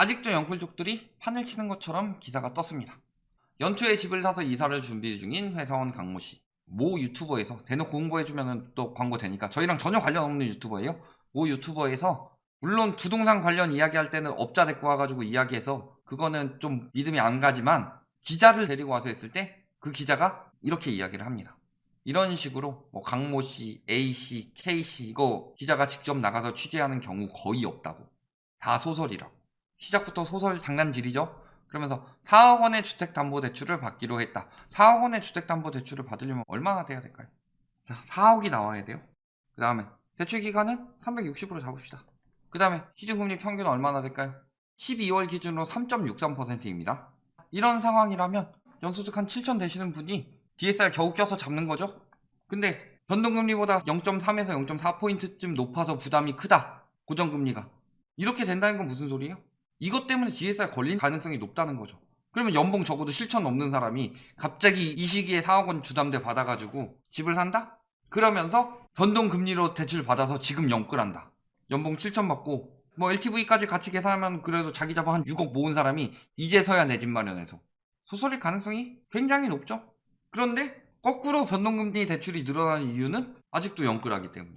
아직도 영끌족들이 판을 치는 것처럼 기사가 떴습니다. 연초에 집을 사서 이사를 준비 중인 회사원 강모씨. 모 유튜버에서 대놓고 홍보해주면 또 광고 되니까 저희랑 전혀 관련 없는 유튜버예요. 모 유튜버에서 물론 부동산 관련 이야기할 때는 업자 데리고 와가지고 이야기해서 그거는 좀 믿음이 안 가지만 기자를 데리고 와서 했을 때 그 기자가 이렇게 이야기를 합니다. 이런 식으로 뭐 강모씨, A씨, K씨 이거 기자가 직접 나가서 취재하는 경우 거의 없다고. 다 소설이라고. 시작부터 소설 장난질이죠. 그러면서 4억 원의 주택담보대출을 받기로 했다. 4억 원의 주택담보대출을 받으려면 얼마나 돼야 될까요? 자, 4억이 나와야 돼요. 그 다음에 대출기간은 360으로 잡읍시다. 그 다음에 시중금리 평균은 얼마나 될까요? 12월 기준으로 3.63%입니다. 이런 상황이라면 연소득 한 7천 되시는 분이 DSR 겨우 껴서 잡는 거죠. 근데 변동금리보다 0.3에서 0.4포인트쯤 높아서 부담이 크다. 고정금리가. 이렇게 된다는 건 무슨 소리예요? 이것 때문에 DSR 걸린 가능성이 높다는 거죠. 그러면 연봉 적어도 7천 넘는 사람이 갑자기 이 시기에 4억 원 주담대 받아가지고 집을 산다? 그러면서 변동금리로 대출 받아서 지금 영끌한다. 연봉 7천 받고 뭐 LTV까지 같이 계산하면 그래도 자기 자본 한 6억 모은 사람이 이제서야 내 집 마련해서 소설일 가능성이 굉장히 높죠. 그런데 거꾸로 변동금리 대출이 늘어나는 이유는 아직도 영끌하기 때문에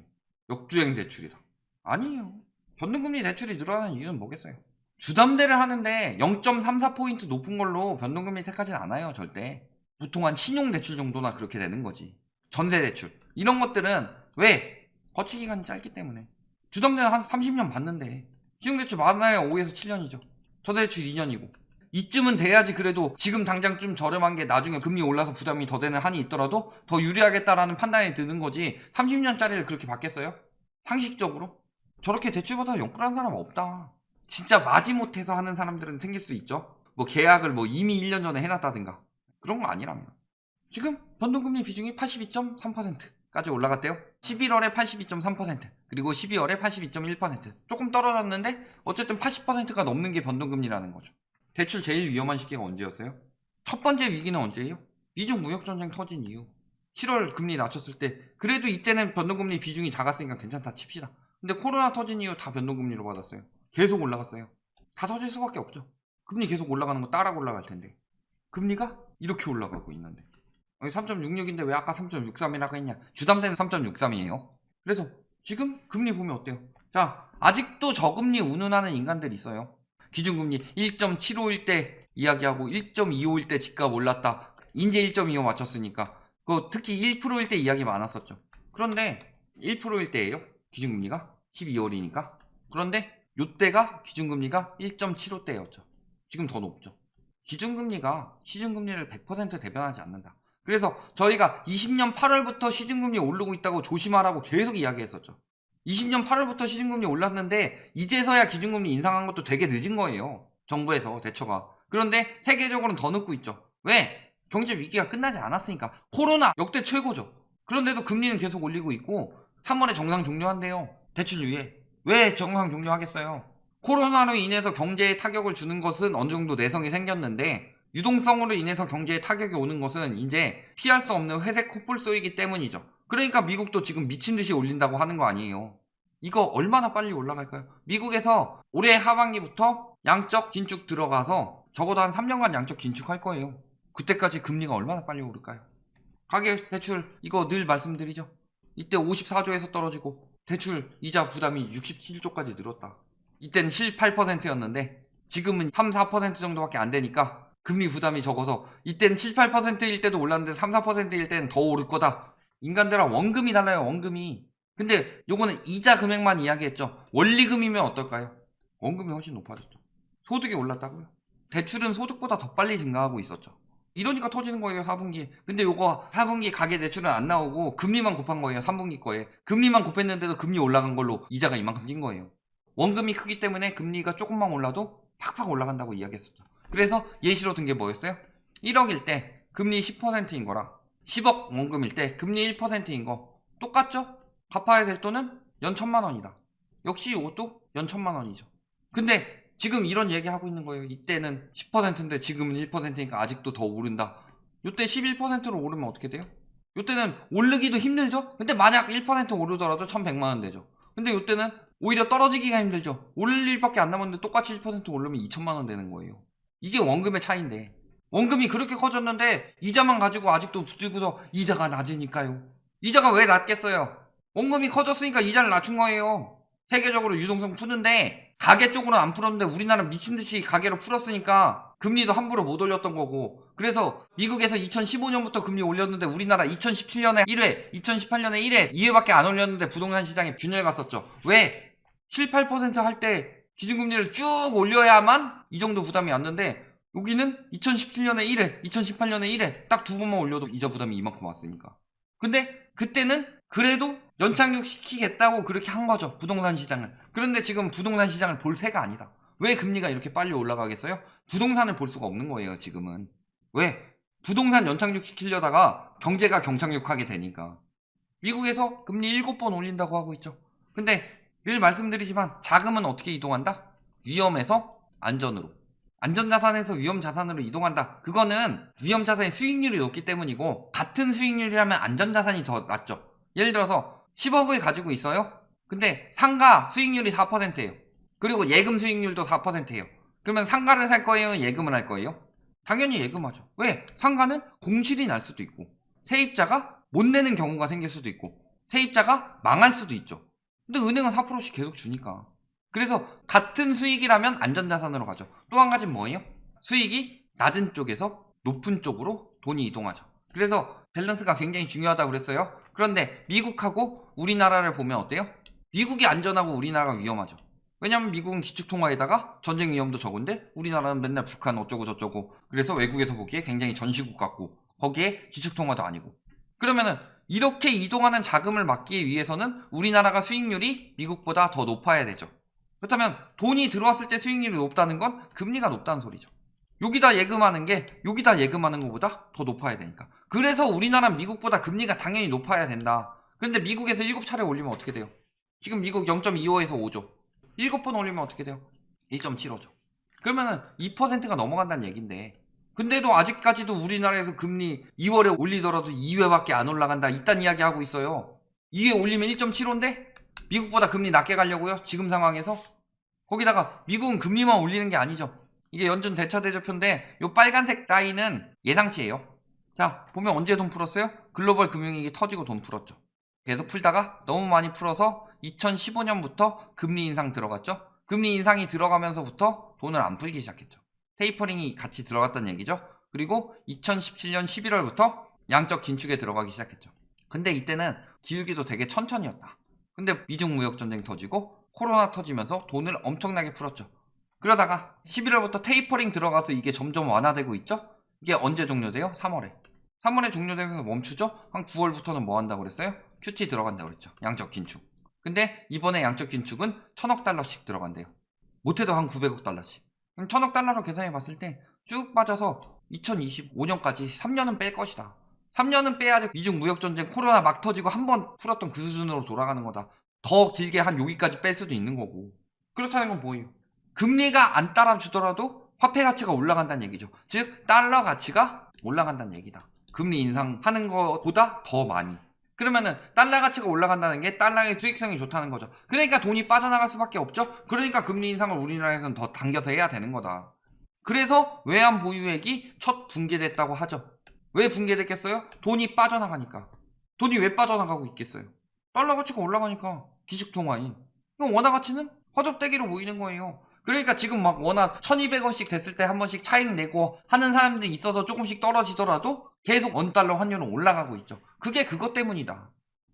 역주행 대출이다. 아니에요. 변동금리 대출이 늘어나는 이유는 뭐겠어요? 주담대를 하는데 0.34포인트 높은 걸로 변동금리 택하진 않아요. 절대. 보통 한 신용대출 정도나 그렇게 되는 거지. 전세대출 이런 것들은 왜? 거치기간이 짧기 때문에. 주담대는 한 30년 받는데 신용대출 많아야 5에서 7년이죠. 전세대출 2년이고 이쯤은 돼야지 그래도 지금 당장 좀 저렴한 게 나중에 금리 올라서 부담이 더 되는 한이 있더라도 더 유리하겠다라는 판단이 드는 거지. 30년짜리를 그렇게 받겠어요? 상식적으로? 저렇게 대출받아서 영끌하는 사람 없다. 진짜 마지못해서 하는 사람들은 생길 수 있죠. 뭐 계약을 뭐 이미 1년 전에 해놨다든가 그런 거 아니라면. 지금 변동금리 비중이 82.3%까지 올라갔대요. 11월에 82.3% 그리고 12월에 82.1% 조금 떨어졌는데 어쨌든 80%가 넘는 게 변동금리라는 거죠. 대출 제일 위험한 시기가 언제였어요? 첫 번째 위기는 언제예요? 미중 무역전쟁 터진 이후 7월 금리 낮췄을 때 그래도 이때는 변동금리 비중이 작았으니까 괜찮다 칩시다. 근데 코로나 터진 이후 다 변동금리로 받았어요. 계속 올라갔어요. 다 터질 수밖에 없죠. 금리 계속 올라가는 거 따라 올라갈 텐데 금리가 이렇게 올라가고 있는데 3.66인데 왜 아까 3.63이라고 했냐. 주담대는 3.63이에요. 그래서 지금 금리 보면 어때요? 자, 아직도 저금리 운운하는 인간들이 있어요. 기준금리 1.75일 때 이야기하고 1.25일 때 집값 올랐다. 이제 1.25 맞췄으니까 특히 1%일 때 이야기 많았었죠. 그런데 1%일 때예요. 기준금리가 12월이니까. 그런데 요때가 기준금리가 1.75대였죠. 지금 더 높죠. 기준금리가 시중금리를 100% 대변하지 않는다. 그래서 저희가 20년 8월부터 시중금리 오르고 있다고 조심하라고 계속 이야기했었죠. 20년 8월부터 시중금리 올랐는데 이제서야 기준금리 인상한 것도 되게 늦은 거예요. 정부에서 대처가. 그런데 세계적으로는 더 늦고 있죠. 왜? 경제 위기가 끝나지 않았으니까. 코로나 역대 최고죠. 그런데도 금리는 계속 올리고 있고 3월에 정상 종료한대요. 대출유예. 왜 정상 종료하겠어요? 코로나로 인해서 경제에 타격을 주는 것은 어느 정도 내성이 생겼는데 유동성으로 인해서 경제에 타격이 오는 것은 이제 피할 수 없는 회색 코뿔 소이기 때문이죠. 그러니까 미국도 지금 미친듯이 올린다고 하는 거 아니에요. 이거 얼마나 빨리 올라갈까요? 미국에서 올해 하반기부터 양적 긴축 들어가서 적어도 한 3년간 양적 긴축할 거예요. 그때까지 금리가 얼마나 빨리 오를까요? 가계대출 이거 늘 말씀드리죠. 이때 54조에서 떨어지고 대출 이자 부담이 67조까지 늘었다. 이때는 7, 8%였는데 지금은 3, 4% 정도밖에 안 되니까 금리 부담이 적어서 이때는 7, 8%일 때도 올랐는데 3, 4%일 때는 더 오를 거다. 인간들랑 원금이 달라요. 원금이. 근데 요거는 이자 금액만 이야기했죠. 원리금이면 어떨까요? 원금이 훨씬 높아졌죠. 소득이 올랐다고요. 대출은 소득보다 더 빨리 증가하고 있었죠. 이러니까 터지는 거예요. 4분기. 근데 요거 4분기 가계대출은 안 나오고 금리만 곱한 거예요. 3분기 거에. 금리만 곱했는데도 금리 올라간 걸로 이자가 이만큼 뛴 거예요. 원금이 크기 때문에 금리가 조금만 올라도 팍팍 올라간다고 이야기했었죠. 그래서 예시로 든 게 뭐였어요? 1억일 때 금리 10%인 거랑 10억 원금일 때 금리 1%인 거 똑같죠? 갚아야 될 돈은 연 1,000만 원이다. 역시 이것도 연 1,000만 원이죠. 근데 지금 이런 얘기 하고 있는 거예요. 이때는 10%인데 지금은 1%니까 아직도 더 오른다. 이때 11%로 오르면 어떻게 돼요? 이때는 오르기도 힘들죠? 근데 만약 1% 오르더라도 1,100만 원 되죠. 근데 이때는 오히려 떨어지기가 힘들죠. 오를 일밖에 안 남았는데 똑같이 1% 오르면 2천만 원 되는 거예요. 이게 원금의 차이인데, 원금이 그렇게 커졌는데 이자만 가지고 아직도 붙들고서 이자가 낮으니까요. 이자가 왜 낮겠어요? 원금이 커졌으니까 이자를 낮춘 거예요. 세계적으로 유동성 푸는데 가계 쪽으로는 안 풀었는데 우리나라는 미친듯이 가계로 풀었으니까 금리도 함부로 못 올렸던 거고, 그래서 미국에서 2015년부터 금리 올렸는데 우리나라 2017년에 1회, 2018년에 1회, 2회밖에 안 올렸는데 부동산 시장에 균열 갔었죠. 왜? 7, 8% 할 때 기준금리를 쭉 올려야만 이 정도 부담이 왔는데, 여기는 2017년에 1회, 2018년에 1회 딱 두 번만 올려도 이자 부담이 이만큼 왔으니까. 근데 그때는 그래도 연착륙 시키겠다고 그렇게 한 거죠, 부동산 시장을. 그런데 지금 부동산 시장을 볼 새가 아니다. 왜 금리가 이렇게 빨리 올라가겠어요? 부동산을 볼 수가 없는 거예요, 지금은. 왜? 부동산 연착륙 시키려다가 경제가 경착륙하게 되니까. 미국에서 금리 7번 올린다고 하고 있죠. 근데 늘 말씀드리지만 자금은 어떻게 이동한다? 위험에서 안전으로. 안전자산에서 위험자산으로 이동한다. 그거는 위험자산의 수익률이 높기 때문이고, 같은 수익률이라면 안전자산이 더 낮죠. 예를 들어서 10억을 가지고 있어요. 근데 상가 수익률이 4%예요. 그리고 예금 수익률도 4%예요. 그러면 상가를 살 거예요? 예금을 할 거예요? 당연히 예금하죠. 왜? 상가는 공실이 날 수도 있고, 세입자가 못 내는 경우가 생길 수도 있고, 세입자가 망할 수도 있죠. 근데 은행은 4%씩 계속 주니까. 그래서 같은 수익이라면 안전자산으로 가죠. 또 한 가지는 뭐예요? 수익이 낮은 쪽에서 높은 쪽으로 돈이 이동하죠. 그래서 밸런스가 굉장히 중요하다고 그랬어요. 그런데 미국하고 우리나라를 보면 어때요? 미국이 안전하고 우리나라가 위험하죠. 왜냐면 미국은 기축통화에다가 전쟁 위험도 적은데 우리나라는 맨날 북한 어쩌고 저쩌고, 그래서 외국에서 보기에 굉장히 전시국 같고, 거기에 기축통화도 아니고. 그러면은 이렇게 이동하는 자금을 막기 위해서는 우리나라가 수익률이 미국보다 더 높아야 되죠. 그렇다면 돈이 들어왔을 때 수익률이 높다는 건 금리가 높다는 소리죠. 여기다 예금하는 게 여기다 예금하는 것보다 더 높아야 되니까. 그래서 우리나라는 미국보다 금리가 당연히 높아야 된다. 그런데 미국에서 7차례 올리면 어떻게 돼요? 지금 미국 0.25에서 5죠. 7번 올리면 어떻게 돼요? 1.75죠. 그러면은 2%가 넘어간다는 얘긴데, 근데도 아직까지도 우리나라에서 금리 2월에 올리더라도 2회밖에 안 올라간다, 이딴 이야기 하고 있어요. 2회 올리면 1.75인데 미국보다 금리 낮게 가려고요, 지금 상황에서? 거기다가 미국은 금리만 올리는 게 아니죠. 이게 연준 대차대조표인데 요 빨간색 라인은 예상치예요. 자, 보면 언제 돈 풀었어요? 글로벌 금융위기 터지고 돈 풀었죠. 계속 풀다가 너무 많이 풀어서 2015년부터 금리 인상 들어갔죠. 금리 인상이 들어가면서부터 돈을 안 풀기 시작했죠. 테이퍼링이 같이 들어갔다는 얘기죠. 그리고 2017년 11월부터 양적 긴축에 들어가기 시작했죠. 근데 이때는 기울기도 되게 천천히였다. 근데 미중 무역전쟁 터지고 코로나 터지면서 돈을 엄청나게 풀었죠. 그러다가 11월부터 테이퍼링 들어가서 이게 점점 완화되고 있죠. 이게 언제 종료돼요? 3월에. 3월에 종료되면서 멈추죠. 한 9월부터는 뭐 한다고 그랬어요? QT 들어간다고 그랬죠. 양적 긴축. 근데 이번에 양적 긴축은 1000억 달러씩 들어간대요. 못해도 한 900억 달러씩. 그럼 1000억 달러로 계산해 봤을 때 쭉 빠져서 2025년까지 3년은 뺄 것이다. 3년은 빼야지 미중 무역전쟁 코로나 막 터지고 한번 풀었던 그 수준으로 돌아가는 거다. 더 길게 한 여기까지 뺄 수도 있는 거고. 그렇다는 건 뭐예요? 금리가 안 따라주더라도 화폐 가치가 올라간다는 얘기죠. 즉 달러 가치가 올라간다는 얘기다. 금리 인상하는 것보다 더 많이. 그러면은 달러 가치가 올라간다는 게 달러의 수익성이 좋다는 거죠. 그러니까 돈이 빠져나갈 수밖에 없죠. 그러니까 금리 인상을 우리나라에서는 더 당겨서 해야 되는 거다. 그래서 외환 보유액이 첫 붕괴됐다고 하죠. 왜 붕괴됐겠어요? 돈이 빠져나가니까. 돈이 왜 빠져나가고 있겠어요? 달러 가치가 올라가니까. 기축통화인. 그럼 원화 가치는 허접대기로 보이는 거예요. 그러니까 지금 막 원화 1200원씩 됐을 때 한 번씩 차익 내고 하는 사람들이 있어서 조금씩 떨어지더라도 계속 원달러 환율은 올라가고 있죠. 그게 그것 때문이다.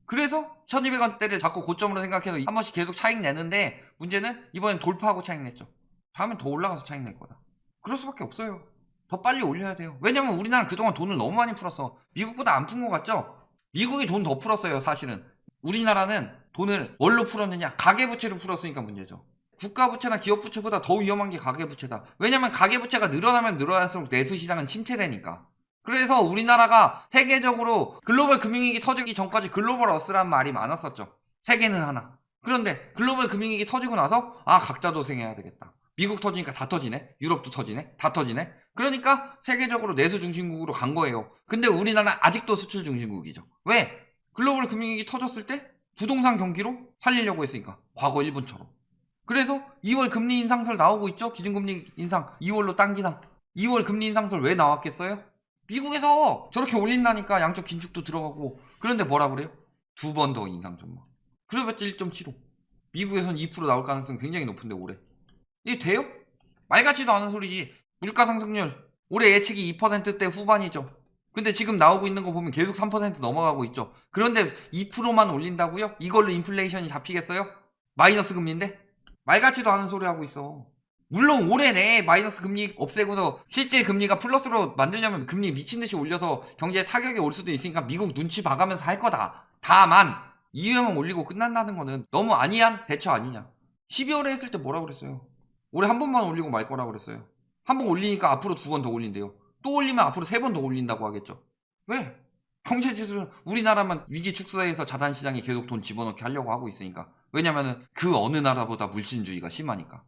그래서 1200원대를 자꾸 고점으로 생각해서 한 번씩 계속 차익 내는데, 문제는 이번엔 돌파하고 차익 냈죠. 다음엔 더 올라가서 차익 낼 거다. 그럴 수밖에 없어요. 더 빨리 올려야 돼요. 왜냐면 우리나라는 그동안 돈을 너무 많이 풀었어. 미국보다 안 푼 것 같죠? 미국이 돈 더 풀었어요, 사실은. 우리나라는 돈을 뭘로 풀었느냐? 가계부채로 풀었으니까 문제죠. 국가부채나 기업부채보다 더 위험한 게 가계부채다. 왜냐면 가계부채가 늘어나면 늘어날수록 내수시장은 침체되니까. 그래서 우리나라가 세계적으로 글로벌 금융위기 터지기 전까지 글로벌 어스라는 말이 많았었죠. 세계는 하나. 그런데 글로벌 금융위기 터지고 나서 각자 도생해야 되겠다. 미국 터지니까 다 터지네. 유럽도 터지네. 다 터지네. 그러니까 세계적으로 내수 중심국으로 간 거예요. 근데 우리나라는 아직도 수출 중심국이죠. 왜? 글로벌 금융위기 터졌을 때 부동산 경기로 살리려고 했으니까. 과거 1분처럼. 그래서 2월 금리 인상설 나오고 있죠. 기준금리 인상 2월로 당기나. 2월 금리 인상설 왜 나왔겠어요? 미국에서 저렇게 올린다니까 양적 긴축도 들어가고. 그런데 뭐라 그래요? 2번 더 인상 전망. 그래봤자 1.75. 미국에선 2% 나올 가능성 굉장히 높은데 올해. 이게 돼요? 말 같지도 않은 소리지. 물가 상승률 올해 예측이 2%대 후반이죠. 근데 지금 나오고 있는 거 보면 계속 3% 넘어가고 있죠. 그런데 2%만 올린다고요? 이걸로 인플레이션이 잡히겠어요? 마이너스 금리인데? 말 같지도 않은 소리 하고 있어. 물론 올해 내에 마이너스 금리 없애고서 실질 금리가 플러스로 만들려면 금리 미친듯이 올려서 경제에 타격이 올 수도 있으니까 미국 눈치 봐가면서 할 거다. 다만 2회만 올리고 끝난다는 거는 너무 아니한 대처 아니냐. 12월에 했을 때 뭐라고 그랬어요? 올해 한 번만 올리고 말 거라고 그랬어요. 한 번 올리니까 앞으로 2번 더 올린대요. 또 올리면 앞으로 3번 더 올린다고 하겠죠. 왜? 경제지수는 우리나라만 위기 축소해서 자산시장에 계속 돈 집어넣게 하려고 하고 있으니까. 왜냐면은 그 어느 나라보다 물신주의가 심하니까.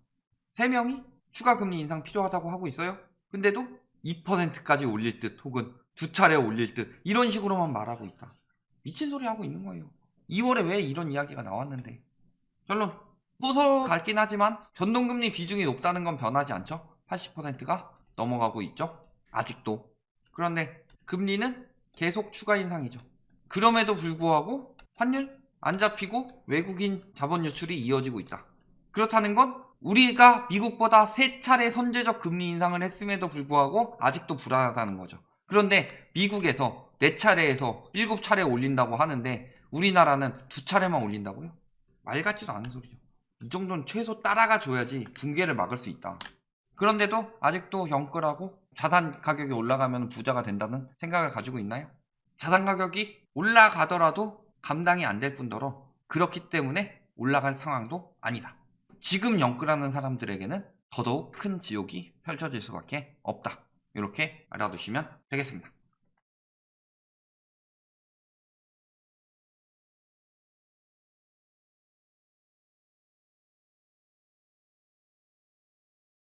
3명이 추가 금리 인상 필요하다고 하고 있어요. 근데도 2%까지 올릴 듯 혹은 2차례 올릴 듯 이런 식으로만 말하고 있다. 미친 소리 하고 있는 거예요. 2월에 왜 이런 이야기가 나왔는데. 결론. 보서 같긴 하지만 변동금리 비중이 높다는 건 변하지 않죠. 80%가 넘어가고 있죠. 아직도. 그런데 금리는 계속 추가 인상이죠. 그럼에도 불구하고 환율 안 잡히고 외국인 자본 유출이 이어지고 있다. 그렇다는 건 우리가 미국보다 3차례 선제적 금리 인상을 했음에도 불구하고 아직도 불안하다는 거죠. 그런데 미국에서 4차례에서 7차례 올린다고 하는데 우리나라는 2차례만 올린다고요? 말 같지도 않은 소리죠. 이 정도는 최소 따라가 줘야지 붕괴를 막을 수 있다. 그런데도 아직도 영끌하고 자산 가격이 올라가면 부자가 된다는 생각을 가지고 있나요? 자산 가격이 올라가더라도 감당이 안 될 뿐더러 그렇기 때문에 올라갈 상황도 아니다. 지금 영끌하는 사람들에게는 더더욱 큰 지옥이 펼쳐질 수밖에 없다. 이렇게 알아두시면 되겠습니다.